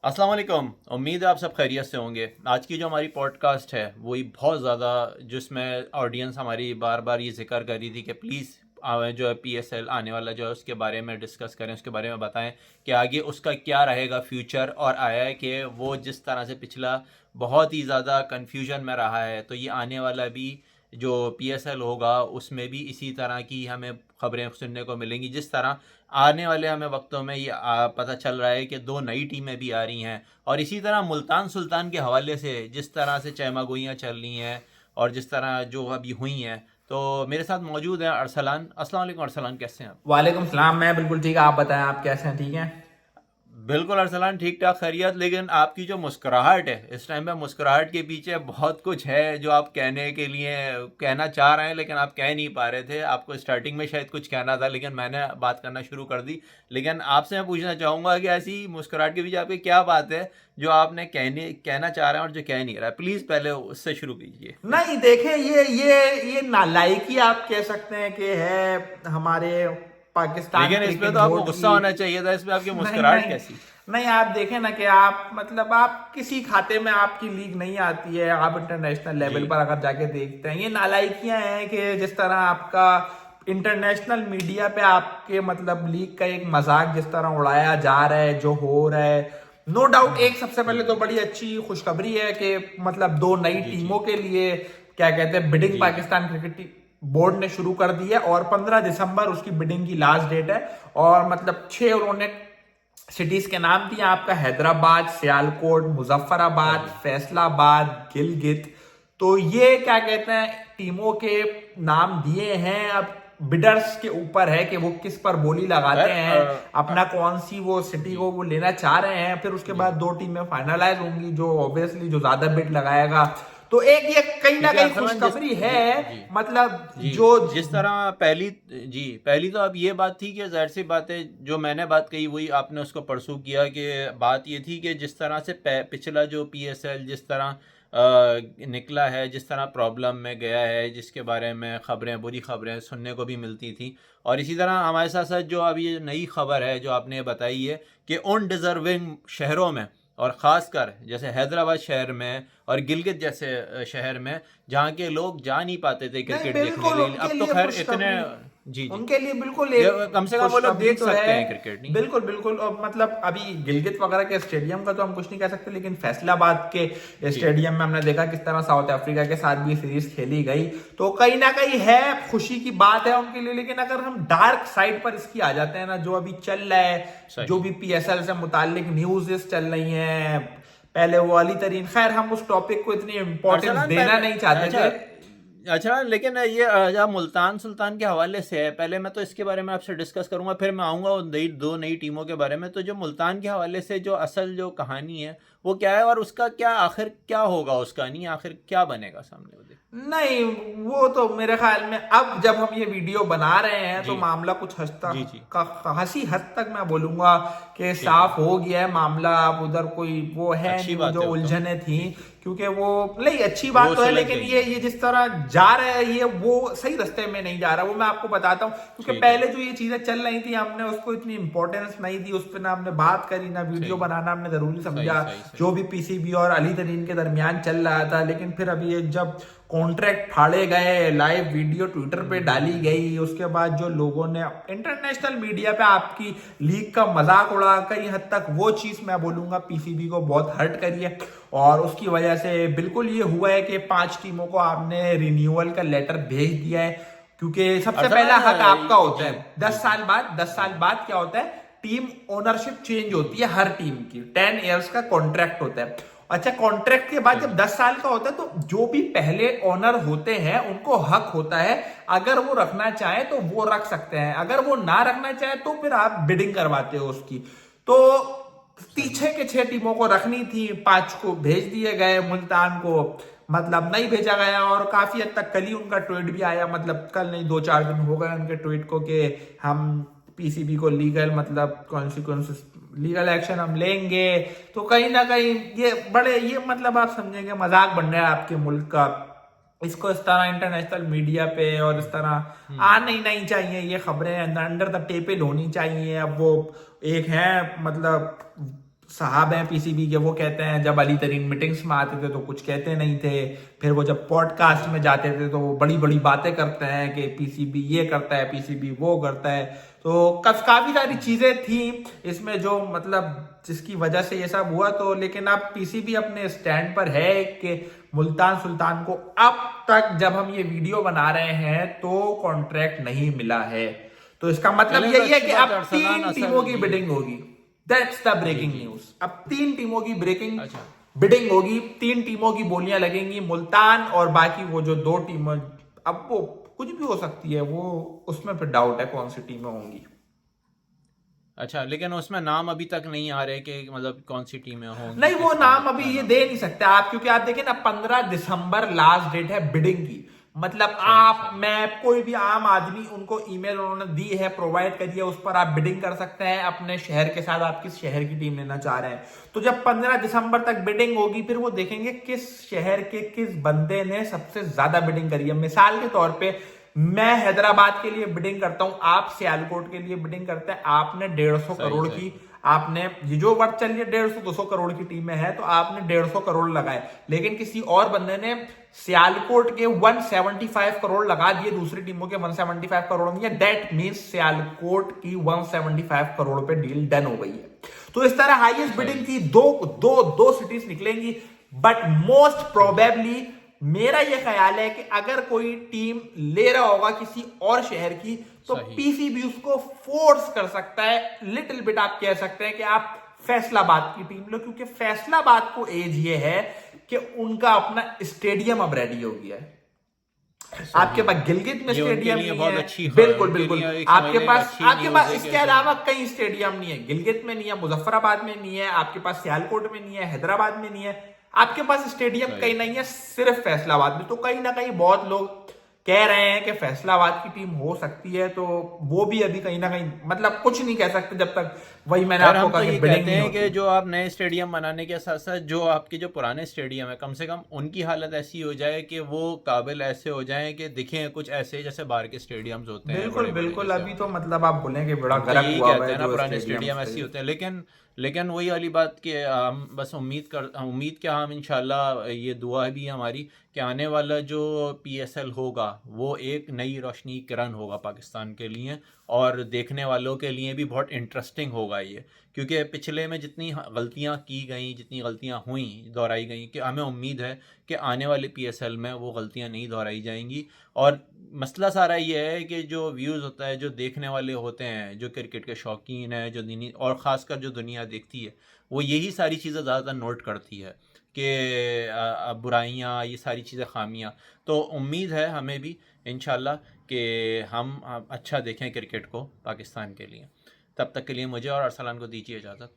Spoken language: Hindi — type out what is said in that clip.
अस्सलाम वालेकुम। उम्मीद है आप सब खैरियत से होंगे। आज की जो हमारी पॉडकास्ट है वही बहुत ज़्यादा, जिसमें ऑडियंस हमारी बार बार ये जिक्र कर रही थी कि प्लीज़ जो है पीएसएल आने वाला जो है उसके बारे में डिस्कस करें, उसके बारे में बताएं कि आगे उसका क्या रहेगा फ्यूचर। और आया है कि वो जिस तरह से पिछला बहुत ही ज़्यादा कन्फ्यूजन में रहा है, तो ये आने वाला भी जो पीएसएल होगा उसमें भी इसी तरह की हमें खबरें सुनने को मिलेंगी। जिस तरह आने वाले हमें वक्तों में ये पता चल रहा है कि दो नई टीमें भी आ रही हैं, और इसी तरह मुल्तान सुल्तान के हवाले से जिस तरह से चहमागोइयाँ चल रही हैं और जिस तरह जो अभी हुई हैं। तो मेरे साथ मौजूद है अरसलान। अस्सलाम वालेकुम अरसलान, कैसे हैं आप? वालेकुम सलाम। मैं बिल्कुल ठीक है। आप बताएं, आप कैसे हैं? ठीक हैं? बिल्कुल अरसलान, ठीक ठाक खैरियत। लेकिन आपकी जो मुस्कुराहट है इस टाइम पे, मुस्कुराहट के पीछे बहुत कुछ है जो आप कहने के लिए कहना चाह रहे हैं लेकिन आप कह नहीं पा रहे थे। आपको स्टार्टिंग में शायद कुछ कहना था लेकिन मैंने बात करना शुरू कर दी। लेकिन आपसे मैं पूछना चाहूँगा कि ऐसी मुस्कुराहट के पीछे आपकी क्या बात है जो आपने कहना चाह रहे हैं और जो कह नहीं रहा है? प्लीज़ पहले उससे शुरू कीजिए। नहीं, देखें, ये नालायकी आप कह सकते हैं कि है हमारे पाकिस्तान लेकिन इसमें क्रिकेट तो आपको बोर्ड गुस्सा की। होना चाहिए था, इसमें आपकी नहीं मुस्कुराहट नहीं कैसी? नहीं, आप देखें ना कि आप मतलब आप किसी खाते में आपकी लीग नहीं आती है। आप इंटरनेशनल जी लेवल पर अगर जाके देखते हैं, ये नालायकियां हैं कि जिस तरह आपका इंटरनेशनल मीडिया पे आपके मतलब लीग का एक मजाक जिस तरह उड़ाया जा रहा है, जो हो रहा है। नो डाउट, एक सबसे पहले तो बड़ी अच्छी खुशखबरी है कि मतलब दो नई जी जी टीमों के लिए क्या कहते हैं, बिडिंग जी जी पाकिस्तान क्रिकेट बोर्ड ने शुरू कर दी है और 15 दिसंबर उसकी बिडिंग की लास्ट डेट है। और मतलब 6 उन्होंने सिटीज के नाम दिए आपका: हैदराबाद, सियालकोट, हाँ मुजफ्फराबाद, जी फैसलाबाद, गिलगित। तो ये क्या कहते हैं, टीमों के नाम दिए हैं। अब बिडर्स के ऊपर है कि वो किस पर बोली लगाते खैर। हैं, अपना कौन सी वो सिटी जी को वो लेना चाह रहे हैं। फिर उसके जी बाद दो टीमें फाइनलाइज होंगी, जो ऑब्वियसली जो ज्यादा बिड लगाएगा। तो एक ये कहीं ना क्योंकि कहीं अरसलान जिस खुशखबरी जी है। जी मतलब जी जो जिस तरह पहली जी पहली तो अब ये बात थी कि जाहिर सी बात है, जो मैंने बात कही वही आपने उसको परसू किया। कि बात ये थी कि जिस तरह से पिछला जो पीएसएल जिस तरह निकला है, जिस तरह प्रॉब्लम में गया है, जिसके बारे में खबरें, बुरी खबरें सुनने को भी मिलती थी। और इसी तरह हमारे साथ साथ जो अब ये नई खबर है जो आपने बताई है कि उन डिज़र्विंग शहरों में, और ख़ासकर जैसे हैदराबाद शहर में और गिलगित जैसे शहर में, जहाँ के लोग जा नहीं पाते थे नहीं, क्रिकेट देखने बिल्कुल के लिए, उनके अब तो लिए खैर इतने। खुशखबरी। जी जी। उनके लिए बिल्कुल एक कम से कम वो लोग खुशखबरी देख तो सकते है। हैं क्रिकेट, नहीं? बिल्कुल बिल्कुल। और मतलब अभी गिलगित वगैरह के स्टेडियम का तो हम कुछ नहीं कह सकते, लेकिन फैसलाबाद के जी स्टेडियम में हमने देखा किस तरह साउथ अफ्रीका के साथ भी सीरीज खेली गई। तो कहीं ना कहीं है, खुशी की बात है उनके लिए। लेकिन अगर हम डार्क साइड पर इसकी आ जाते हैं ना, जो अभी चल रहा है, जो सही। भी पीएसएल से मुतालिक न्यूज़ चल रही हैं, पहले वो अली तरीन, खैर हम उस टॉपिक को इतनी इंपॉर्टेंस अरसलान देना पहले, नहीं चाहते अच्छा थे। अच्छा, लेकिन ये जब मुल्तान सुल्तान के हवाले से है, पहले मैं तो इसके बारे में आपसे डिस्कस करूंगा, फिर मैं आऊंगा उन दो नई टीमों के बारे में। तो जो मुल्तान के हवाले से जो असल जो कहानी है वो क्या है, और उसका क्या आखिर क्या होगा, उसका नहीं आखिर क्या बनेगा सामने वो देख। नहीं, वो तो मेरे ख्याल में अब जब हम ये वीडियो बना रहे हैं तो जी मामला कुछ हद जी तक जी। हंसी हद तक मैं बोलूंगा कि ठीक है। साफ हो गया है मामला। अब उधर कोई वो है अच्छी नहीं, वो बात जो है वो तो। उलझने थी। जी। क्योंकि वो नहीं, अच्छी वो बात तो है, सुलझ लेकिन गई ये हैं। ये जिस तरह जा रहा है, ये वो सही रास्ते में नहीं जा रहा। वो मैं आपको बताता हूँ, क्योंकि ठीक है। पहले जो ये चीजें चल रही थी हमने उसको इतनी इंपॉर्टेंस नहीं दी, उस पर ना हमने बात करी, ना वीडियो सही बनाना हमने जरूरी सही समझा, सही सही। जो भी पीसीबी और अली तरीन के दरमियान चल रहा था। लेकिन फिर अभी ये जब कॉन्ट्रैक्ट फाड़े गए, लाइव वीडियो ट्विटर पे डाली गई, उसके बाद जो लोगों ने इंटरनेशनल मीडिया पे आपकी लीग का मजाक उड़ा, कई हद तक वो चीज मैं बोलूंगा पीसीबी को बहुत हर्ट करी है। और उसकी वजह से बिल्कुल ये हुआ है कि 5 टीमों को आपने रिन्यूअल का लेटर भेज दिया है। क्योंकि सबसे पहला अरसलान हक आपका होता जी है। जी जी। 10 साल जी बाद क्या होता है, टीम ओनरशिप चेंज जी होती है हर टीम की। 10 ईयर्स का कॉन्ट्रैक्ट होता है। अच्छा, कॉन्ट्रैक्ट के बाद जब सही 10 साल का होता है तो जो भी पहले ओनर होते हैं उनको हक होता है, अगर वो रखना चाहे तो वो रख सकते हैं, अगर वो ना रखना चाहे तो फिर आप बिडिंग करवाते हो उसकी। तो सही। पीछे के 6 टीमों को रखनी थी, 5 को भेज दिए गए, मुल्तान को मतलब नहीं भेजा गया। और काफी हद तक कल ही उनका ट्वीट भी आया, मतलब कल नहीं, 2-4 दिन हो गए उनके ट्वीट को, कि हम पीसीबी को लीगल मतलब कॉन्सिक्वेंसेस, लीगल एक्शन हम लेंगे। तो कहीं ना कहीं ये बड़े, ये मतलब आप समझेंगे मजाक बन रहा है आपके मुल्क का। इसको इस तरह इंटरनेशनल मीडिया पे और इस तरह आना ही नहीं चाहिए। ये खबरें अंडर द टेबल होनी चाहिए। अब वो एक है मतलब साहब हैं पीसीबी के, वो कहते हैं जब अली तरीन मीटिंग्स में आते थे तो कुछ कहते नहीं थे, फिर वो जब पॉडकास्ट में जाते थे तो वो बड़ी बड़ी बातें करते हैं कि पीसीबी ये करता है, पीसीबी वो करता है। तो काफी सारी चीजें थी इसमें जो मतलब जिसकी वजह से ये सब हुआ। तो लेकिन अब पीसीबी अपने स्टैंड पर है कि मुल्तान सुल्तान को अब तक जब हम ये वीडियो बना रहे हैं तो कॉन्ट्रैक्ट नहीं मिला है। तो इसका मतलब चलें तो यही है अच्छी कि बात अब है, अरसलान 3 असल टीमों की जी बिडिंग होगी। दैट्स द ब्रेकिंग जी न्यूज। अब 3 टीमों की ब्रेकिंग अच्छा बिडिंग होगी, 3 टीमों की बोलियां लगेंगी, मुल्तान और बाकी वो जो 2 टीमें, अब वो कुछ भी हो सकती है, वो उसमें फिर डाउट है कौन सी टीमें होंगी। अच्छा, लेकिन उसमें नाम अभी तक नहीं आ रहे कि मतलब कौन सी टीमें होंगी, नहीं, वो किस नाम मतलब अभी क्या ये नाम दे होगा। नहीं सकते आप, क्योंकि आप देखिए ना 15 दिसंबर लास्ट डेट है बिडिंग की। मतलब सही आप, सही मैं, कोई भी आम आदमी, उनको ईमेल उन्होंने दी है, प्रोवाइड करिए, उस पर आप बिडिंग कर सकते हैं अपने शहर के साथ, आप किस शहर की टीम लेना चाह रहे हैं। तो जब 15 दिसंबर तक बिडिंग होगी फिर वो देखेंगे किस शहर के किस बंदे ने सबसे ज्यादा बिडिंग करी है। मिसाल के तौर पे मैं हैदराबाद के लिए बिडिंग करता हूं, आप सियालकोट के लिए बिडिंग करते हैं, आपने 150 सही करोड़ सही की, आपने ये जो वर्थ चल रही है 150-200 करोड़ की टीम में है तो आपने 150 करोड़ लगाए। लेकिन किसी और बंदे ने सियालकोट के 175 करोड़ लगा दिए, दूसरी टीमों के 175 करोड़ दिए, दैट मीन्स सियालकोट की 175 करोड़ पे डील डन हो गई है। तो इस तरह हाईएस्ट बिडिंग सही थी, दो सिटीज निकलेंगी। बट मोस्ट प्रोबेबली मेरा यह ख्याल है कि अगर कोई टीम ले रहा होगा किसी और शहर की तो सही पीसीबी उसको फोर्स कर सकता है, लिटिल बिट आप कह सकते हैं कि आप फैसलाबाद की टीम लो, क्योंकि फैसलाबाद को एज ये है कि उनका अपना स्टेडियम अब रेडी हो गया है। आपके सही। पास गिलगित में ये उनके स्टेडियम लिए नहीं बहुत है, अच्छी बिल्कुल उनके बिल्कुल, लिए एक समझ लें अच्छी आपके न्यूज़ पास है इसके कि जो अलावा कई स्टेडियम नहीं है, गिलगित में नहीं है, मुजफ्फराबाद में नहीं है, आपके पास सियालकोट में नहीं है, हैदराबाद में नहीं है, आपके पास स्टेडियम सही कहीं नहीं है, सिर्फ फैसलाबाद में। तो कहीं ना कहीं बहुत लोग कह रहे हैं कि फैसलाबाद की टीम हो सकती है, तो वो भी अभी कहीं ना कहीं मतलब कुछ नहीं कह सकते जब तक, वही मैंने खैर आपको हम कहा तो कि ये बिडिंग कहते नहीं हैं होती। कि जो आप नए स्टेडियम बनाने के साथ साथ जो आपके जो पुराने स्टेडियम है कम से कम उनकी हालत ऐसी हो जाए कि वो काबिल ऐसे हो जाएं कि दिखें कुछ ऐसे जैसे बाहर के स्टेडियम्स होते हैं बिल्कुल बड़े बड़े बिल्कुल, जैसे अभी तो होते हैं। मतलब आप बोलेंगे बड़ा हम तो गर्क यही हुआ हुआ कहते है हैं ना जो पुराने स्टेडियम्स स्टेडियम ऐसे थे। ही होते हैं, लेकिन लेकिन वही वाली बात कि हम बस उम्मीद क्या हम इंशाल्लाह ये दुआ भी है हमारी कि आने वाला जो पीएसएल होगा वो एक नई रोशनी किरण होगा पाकिस्तान के लिए, और देखने वालों के लिए भी बहुत इंटरेस्टिंग होगा ये। क्योंकि पिछले में जितनी गलतियां की गई, जितनी गलतियां हुई दोहराई गई, कि हमें उम्मीद है कि आने वाले पीएसएल में वो गलतियां नहीं दोहराई जाएंगी। और मसला सारा ये है कि जो व्यूज़ होता है, जो देखने वाले होते हैं, जो क्रिकेट के शौकीन हैं, जो दीनी और ख़ासकर जो दुनिया देखती है, वो यही सारी चीज़ें ज़्यादातर नोट करती है कि बुराइयाँ, ये सारी चीज़ें, खामियाँ। तो उम्मीद है हमें भी इंशाल्लाह कि हम अच्छा देखें क्रिकेट को पाकिस्तान के लिए। तब तक के लिए मुझे और अरसलान को दीजिए इजाज़त।